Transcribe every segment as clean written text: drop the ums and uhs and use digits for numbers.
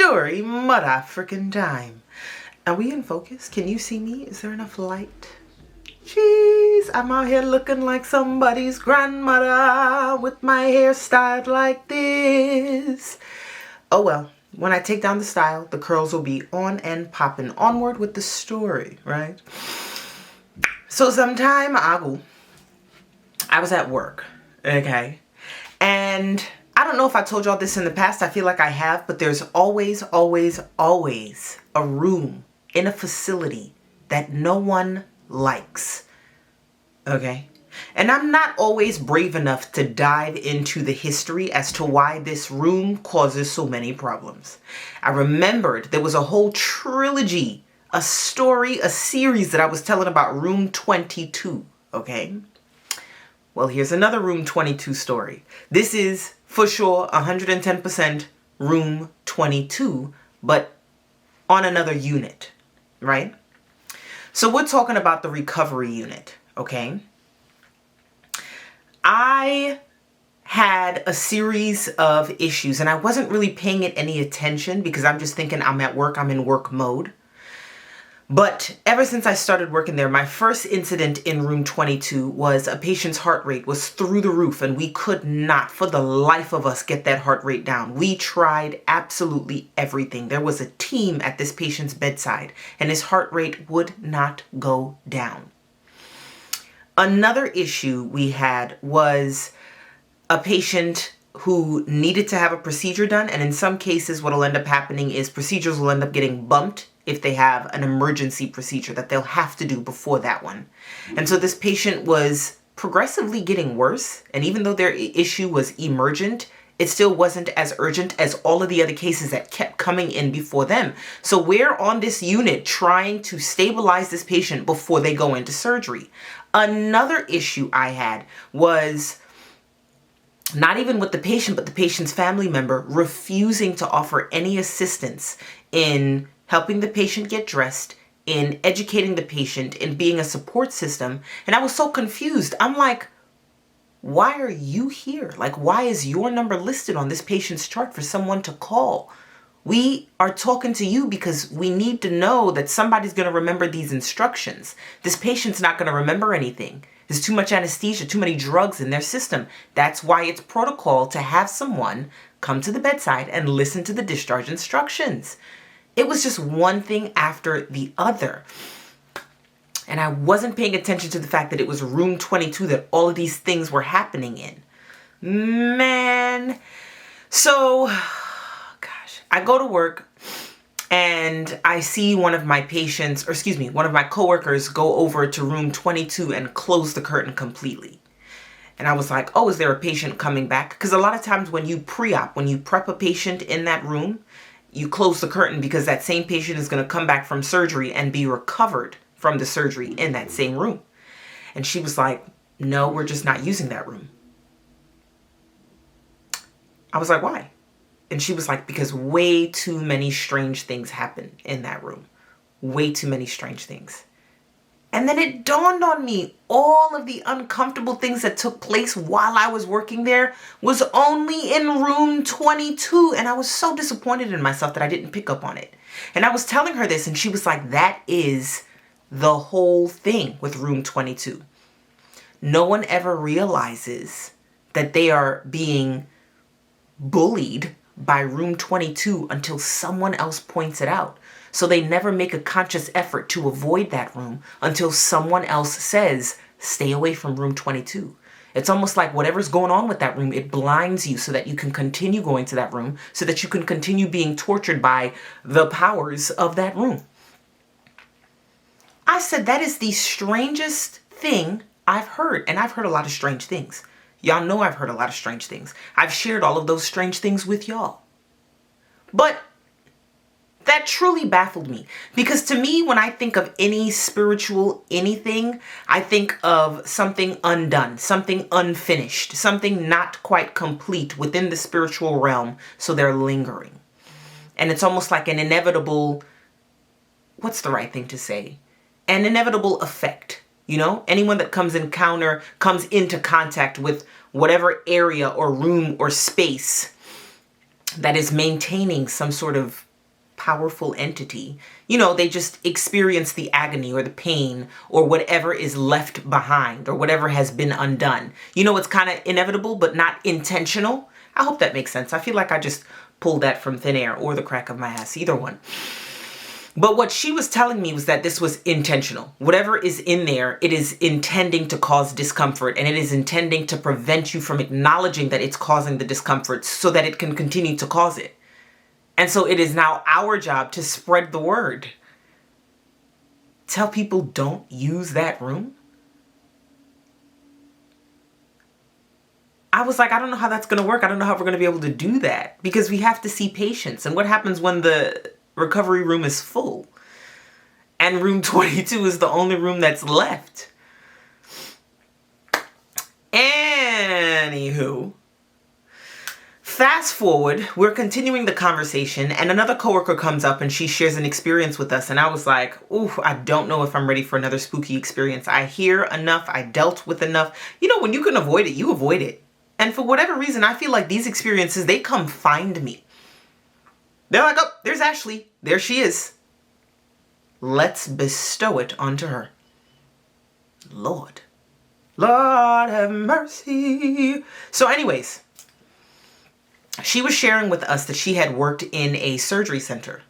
story mother frickin' time. Are we in focus? Can you see me? Is there enough light? Jeez, I'm out here looking like somebody's grandmother with my hair styled like this. Oh well, when I take down the style, the curls will be on and popping. Onward with the story, right? So sometime ago, I was at work, okay? And I don't know if I told y'all this in the past. I feel like I have, but there's always, always, always a room in a facility that no one likes, okay? And I'm not always brave enough to dive into the history as to why this room causes so many problems. I remembered there was a whole trilogy, a story, a series that I was telling about room 22, okay? Well, here's another room 22 story. This is for sure 110% room 22, but on another unit, right? So we're talking about the recovery unit, okay? I had a series of issues and I wasn't really paying it any attention because I'm just thinking I'm at work, I'm in work mode. But ever since I started working there, my first incident in room 22 was a patient's heart rate was through the roof and we could not, for the life of us, get that heart rate down. We tried absolutely everything. There was a team at this patient's bedside and his heart rate would not go down. Another issue we had was a patient who needed to have a procedure done, and in some cases what will end up happening is procedures will end up getting bumped if they have an emergency procedure that they'll have to do before that one. And so this patient was progressively getting worse, and even though their issue was emergent, it still wasn't as urgent as all of the other cases that kept coming in before them. So we're on this unit trying to stabilize this patient before they go into surgery. Another issue I had was not even with the patient, but the patient's family member refusing to offer any assistance in helping the patient get dressed, in educating the patient, in being a support system. And I was so confused. I'm like, why are you here? Like, why is your number listed on this patient's chart for someone to call? We are talking to you because we need to know that somebody's going to remember these instructions. This patient's not going to remember anything. There's too much anesthesia, too many drugs in their system. That's why it's protocol to have someone come to the bedside and listen to the discharge instructions. It was just one thing after the other. And I wasn't paying attention to the fact that it was room 22 that all of these things were happening in. Man. So, gosh, I go to work and I see one of my patients, or excuse me, one of my coworkers go over to room 22 and close the curtain completely. And I was like, oh, is there a patient coming back? Because a lot of times when you pre-op, when you prep a patient in that room, you close the curtain because that same patient is going to come back from surgery and be recovered from the surgery in that same room. And she was like, no, we're just not using that room. I was like, why? And she was like, because way too many strange things happen in that room. Way too many strange things. And then it dawned on me, all of the uncomfortable things that took place while I was working there was only in room 22. And I was so disappointed in myself that I didn't pick up on it. And I was telling her this and she was like, that is the whole thing with room 22. No one ever realizes that they are being bullied by room 22 until someone else points it out. So they never make a conscious effort to avoid that room until someone else says, stay away from room 22. It's almost like whatever's going on with that room, it blinds you so that you can continue going to that room, so that you can continue being tortured by the powers of that room. I said, that is the strangest thing I've heard. And I've heard a lot of strange things. Y'all know I've heard a lot of strange things. I've shared all of those strange things with y'all. But that truly baffled me. Because to me, when I think of any spiritual anything, I think of something undone, something unfinished, something not quite complete within the spiritual realm. So they're lingering. And it's almost like an inevitable, what's the right thing to say? An inevitable effect. You know, anyone that comes into contact with whatever area or room or space that is maintaining some sort of powerful entity. You know, they just experience the agony or the pain or whatever is left behind or whatever has been undone. You know, it's kind of inevitable, but not intentional. I hope that makes sense. I feel like I just pulled that from thin air or the crack of my ass, either one. But what she was telling me was that this was intentional. Whatever is in there, it is intending to cause discomfort, and it is intending to prevent you from acknowledging that it's causing the discomfort so that it can continue to cause it. And so it is now our job to spread the word. Tell people don't use that room. I was like, I don't know how that's going to work. I don't know how we're going to be able to do that because we have to see patients. And what happens when the recovery room is full and room 22 is the only room that's left? Anywho, fast forward, we're continuing the conversation and another coworker comes up and she shares an experience with us. And I was like, ooh, I don't know if I'm ready for another spooky experience. I hear enough. I dealt with enough. You know, when you can avoid it, you avoid it. And for whatever reason, I feel like these experiences, they come find me. They're like, oh, there's Ashley. There she is. Let's bestow it onto her. Lord have mercy. So anyways, she was sharing with us that she had worked in a surgery center.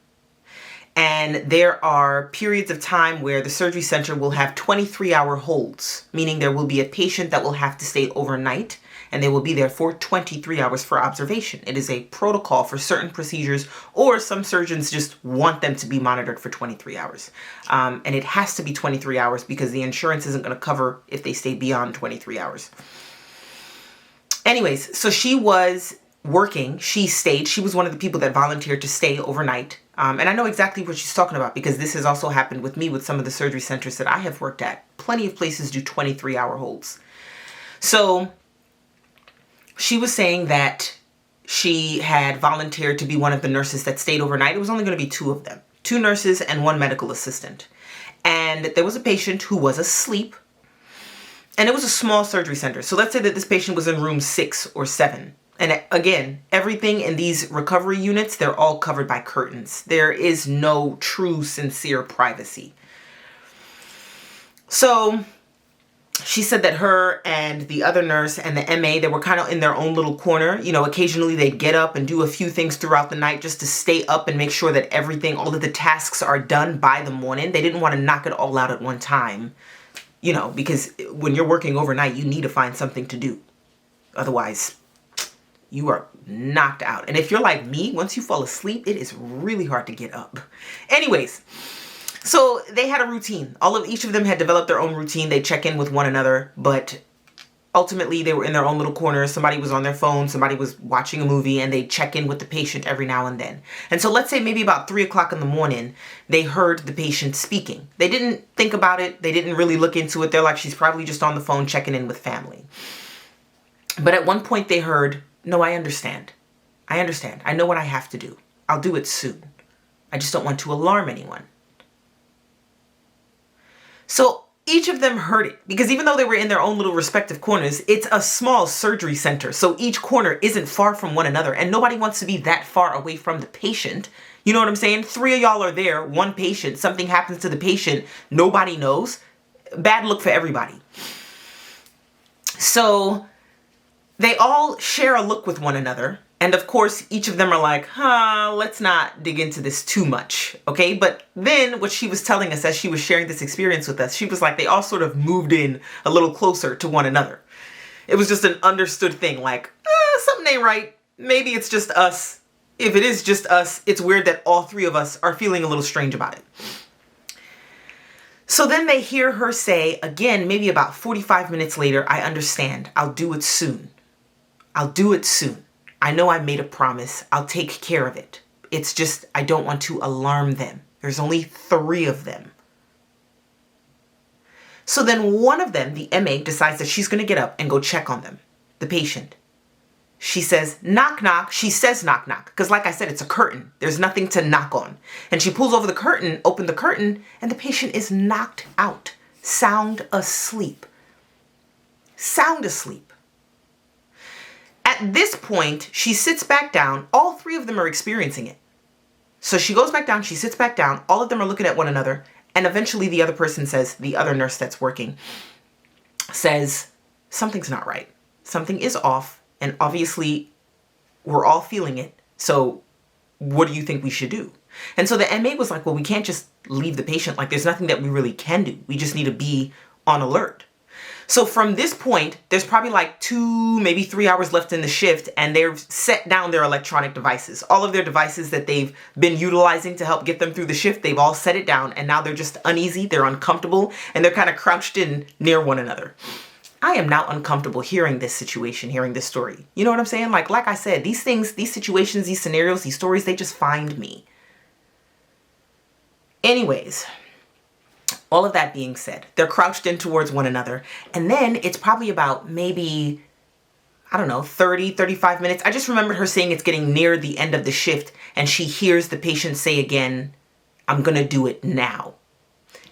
And there are periods of time where the surgery center will have 23-hour holds, meaning there will be a patient that will have to stay overnight and they will be there for 23 hours for observation. It is a protocol for certain procedures, or some surgeons just want them to be monitored for 23 hours. And it has to be 23 hours because the insurance isn't going to cover if they stay beyond 23 hours. Anyways, so she was working. She stayed. She was one of the people that volunteered to stay overnight. And I know exactly what she's talking about because this has also happened with me with some of the surgery centers that I have worked at. Plenty of places do 23-hour holds. So she was saying that she had volunteered to be one of the nurses that stayed overnight. It was only going to be 2 of them, 2 nurses and 1 medical assistant. And there was a patient who was asleep. And it was a small surgery center. So let's say that this patient was in room 6 or 7. And again, everything in these recovery units, they're all covered by curtains. There is no true, sincere privacy. So she said that her and the other nurse and the MA, they were kind of in their own little corner. You know, occasionally they'd get up and do a few things throughout the night just to stay up and make sure that everything, all of the tasks are done by the morning. They didn't want to knock it all out at one time, you know, because when you're working overnight, you need to find something to do. Otherwise, you are knocked out. And if you're like me, once you fall asleep, it is really hard to get up. Anyways, so they had a routine. Each of them had developed their own routine. They check in with one another, but ultimately they were in their own little corner. Somebody was on their phone, somebody was watching a movie, and they check in with the patient every now and then. And so let's say maybe about 3 o'clock in the morning, they heard the patient speaking. They didn't think about it. They didn't really look into it. They're like, she's probably just on the phone checking in with family. But at one point they heard, no, I understand. I understand. I know what I have to do. I'll do it soon. I just don't want to alarm anyone. So each of them heard it because even though they were in their own little respective corners, it's a small surgery center. So each corner isn't far from one another and nobody wants to be that far away from the patient. You know what I'm saying? 3 of y'all are there, 1 patient, something happens to the patient, nobody knows. Bad look for everybody. So they all share a look with one another. And of course, each of them are like, let's not dig into this too much, okay? But then what she was telling us as she was sharing this experience with us, she was like, they all sort of moved in a little closer to one another. It was just an understood thing, like, something ain't right. Maybe it's just us. If it is just us, it's weird that all 3 of us are feeling a little strange about it. So then they hear her say, again, maybe about 45 minutes later, I understand. I'll do it soon. I'll do it soon. I know I made a promise. I'll take care of it. It's just, I don't want to alarm them. There's only 3 of them. So then one of them, the MA, decides that she's going to get up and go check on them, the patient. She says, knock, knock. She says, knock, knock. Because like I said, it's a curtain. There's nothing to knock on. And she pulls over the curtain, open the curtain, and the patient is knocked out, sound asleep. Sound asleep. At this point, she sits back down. All 3 of them are experiencing it. So she goes back down, she sits back down, all of them are looking at one another, and eventually the other person says, the other nurse that's working, says, something's not right. Something is off, and obviously we're all feeling it. So what do you think we should do? And so the MA was like, well, we can't just leave the patient. Like, there's nothing that we really can do. We just need to be on alert. So from this point, there's probably like 2, maybe 3 hours left in the shift, and they've set down their electronic devices. All of their devices that they've been utilizing to help get them through the shift, they've all set it down, and now they're just uneasy, they're uncomfortable, and they're kind of crouched in near one another. I am now uncomfortable hearing this situation, hearing this story. You know what I'm saying? Like I said, these things, these situations, these scenarios, these stories, they just find me. Anyways, all of that being said, they're crouched in towards one another. And then it's probably about maybe, I don't know, 30, 35 minutes. I just remembered her saying it's getting near the end of the shift, and she hears the patient say again, I'm gonna do it now.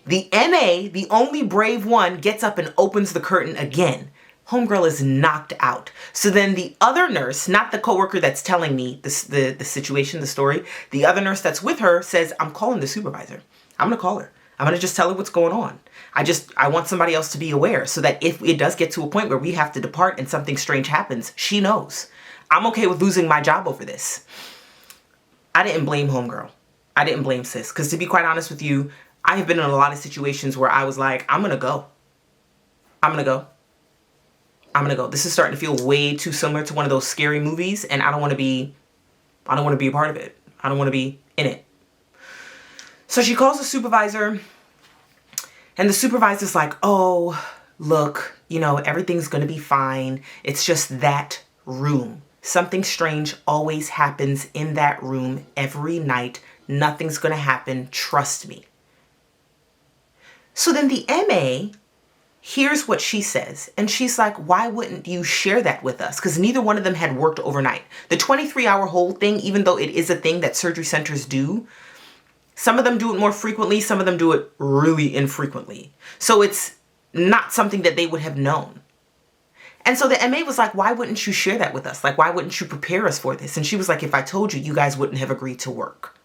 The MA, the only brave one, gets up and opens the curtain again. Homegirl is knocked out. So then the other nurse, not the coworker that's telling me the situation, the story, the other nurse that's with her says, I'm calling the supervisor. I'm gonna call her. I'm gonna just tell her what's going on. I want somebody else to be aware so that if it does get to a point where we have to depart and something strange happens, she knows. I'm okay with losing my job over this. I didn't blame homegirl. I didn't blame sis. Because to be quite honest with you, I have been in a lot of situations where I was like, I'm gonna go. I'm gonna go. I'm gonna go. This is starting to feel way too similar to one of those scary movies, and I don't want to be a part of it. I don't want to be in it. So she calls the supervisor, and the supervisor's like, oh, look, everything's gonna be fine. It's just that room. Something strange always happens in that room every night. Nothing's gonna happen. Trust me. So then the MA hears what she says, and she's like, why wouldn't you share that with us? Because neither one of them had worked overnight. The 23-hour hold thing, even though it is a thing that surgery centers do, some of them do it more frequently, some of them do it really infrequently. So it's not something that they would have known. And so the MA was like, why wouldn't you share that with us? Like, why wouldn't you prepare us for this? And she was like, if I told you, you guys wouldn't have agreed to work.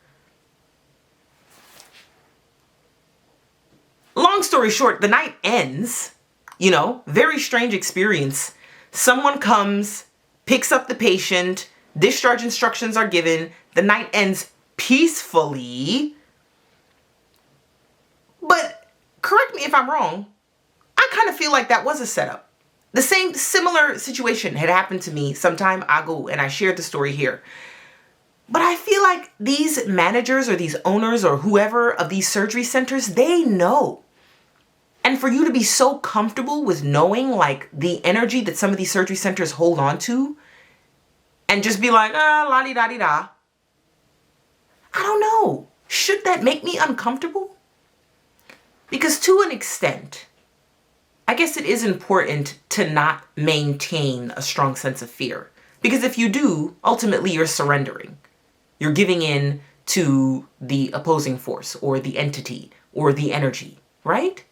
Long story short, the night ends, very strange experience. Someone comes, picks up the patient, discharge instructions are given, the night ends peacefully. But correct me if I'm wrong, I kind of feel like that was a setup. The similar situation had happened to me some time ago, and I shared the story here. But I feel like these managers or these owners or whoever of these surgery centers, they know. And for you to be so comfortable with knowing like the energy that some of these surgery centers hold on to and just be like, la-di-da-di-da. I don't know. Should that make me uncomfortable? Because to an extent, I guess it is important to not maintain a strong sense of fear. Because if you do, ultimately you're surrendering. You're giving in to the opposing force or the entity or the energy, right?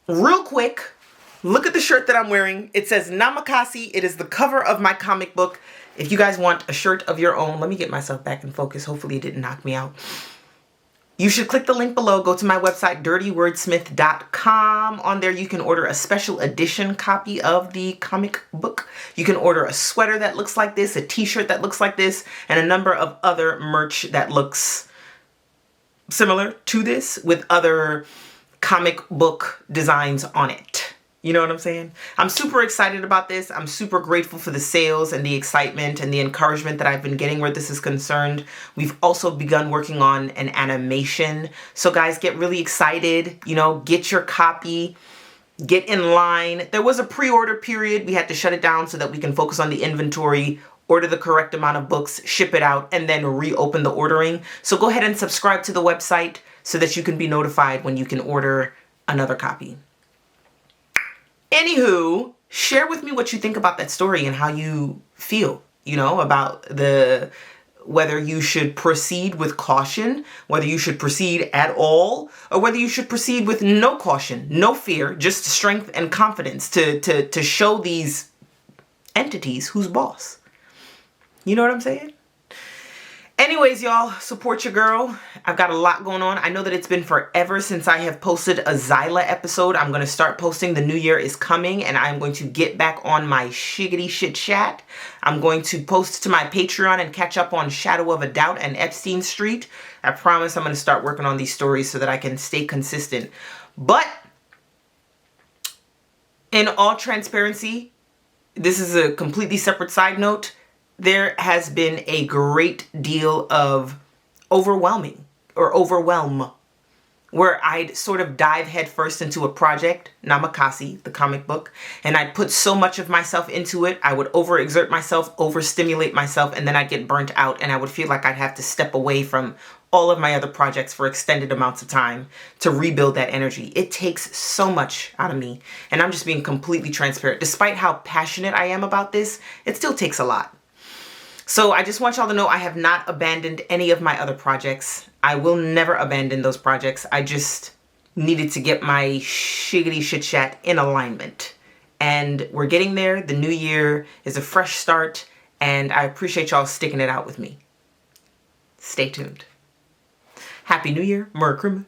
Real quick, look at the shirt that I'm wearing. It says Namakasi. It is the cover of my comic book. If you guys want a shirt of your own, let me get myself back in focus. Hopefully it didn't knock me out. You should click the link below. Go to my website, dirtywordsmith.com. On there, you can order a special edition copy of the comic book. You can order a sweater that looks like this, a t-shirt that looks like this, and a number of other merch that looks similar to this with other comic book designs on it. You know what I'm saying? I'm super excited about this. I'm super grateful for the sales and the excitement and the encouragement that I've been getting where this is concerned. We've also begun working on an animation. So guys, get really excited, get your copy, get in line. There was a pre-order period. We had to shut it down so that we can focus on the inventory, order the correct amount of books, ship it out, and then reopen the ordering. So go ahead and subscribe to the website so that you can be notified when you can order another copy. Anywho, share with me what you think about that story and how you feel, about whether you should proceed with caution, whether you should proceed at all, or whether you should proceed with no caution, no fear, just strength and confidence to show these entities who's boss. You know what I'm saying? Anyways, y'all, support your girl. I've got a lot going on. I know that it's been forever since I have posted a Zyla episode. I'm going to start posting. The new year is coming, and I'm going to get back on my shiggity shit chat. I'm going to post to my Patreon and catch up on Shadow of a Doubt and Epstein Street. I promise I'm going to start working on these stories so that I can stay consistent. But in all transparency, this is a completely separate side note. There has been a great deal of overwhelm, where I'd sort of dive headfirst into a project, Namakasi, the comic book, and I'd put so much of myself into it. I would overexert myself, overstimulate myself, and then I'd get burnt out, and I would feel like I'd have to step away from all of my other projects for extended amounts of time to rebuild that energy. It takes so much out of me, and I'm just being completely transparent. Despite how passionate I am about this, it still takes a lot. So I just want y'all to know I have not abandoned any of my other projects. I will never abandon those projects. I just needed to get my shiggity shit chat in alignment. And we're getting there. The new year is a fresh start, and I appreciate y'all sticking it out with me. Stay tuned. Happy New Year. Merry Christmas.